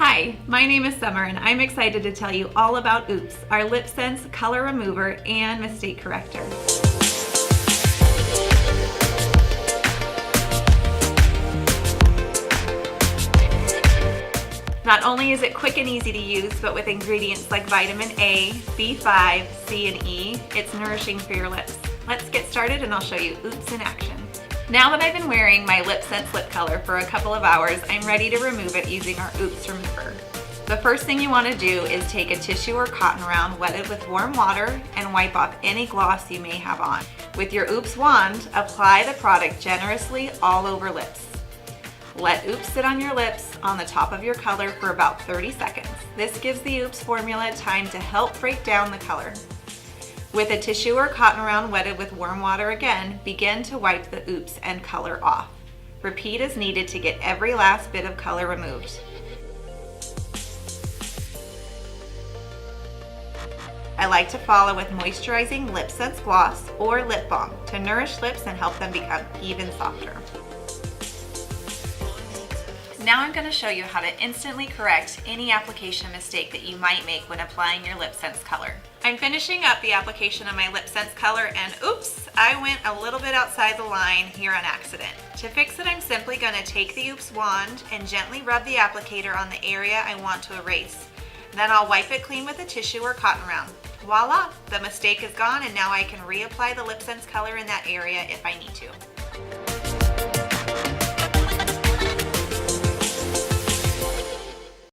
Hi, my name is Summer and I'm excited to tell you all about Oops, our LipSense color remover and mistake corrector. Not only is it quick and easy to use, but with ingredients like vitamin A, B5, C, and E, it's nourishing for your lips. Let's get started and I'll show you Oops in action. Now that I've been wearing my LipSense lip color for a couple of hours, I'm ready to remove it using our Oops remover. The first thing you want to do is take a tissue or cotton round wetted with warm water and wipe off any gloss you may have on. With your Oops wand, apply the product generously all over lips. Let Oops sit on your lips on the top of your color for about 30 seconds. This gives the Oops formula time to help break down the color. With a tissue or cotton round wetted with warm water again, begin to wipe the Oops and color off. Repeat as needed to get every last bit of color removed. I like to follow with moisturizing LipSense gloss or lip balm to nourish lips and help them become even softer. Now I'm going to show you how to instantly correct any application mistake that you might make when applying your LipSense color. I'm finishing up the application of my LipSense color and oops, I went a little bit outside the line here on accident. To fix it, I'm simply going to take the Oops wand and gently rub the applicator on the area I want to erase. Then I'll wipe it clean with a tissue or cotton round. Voila, the mistake is gone and now I can reapply the LipSense color in that area if I need to.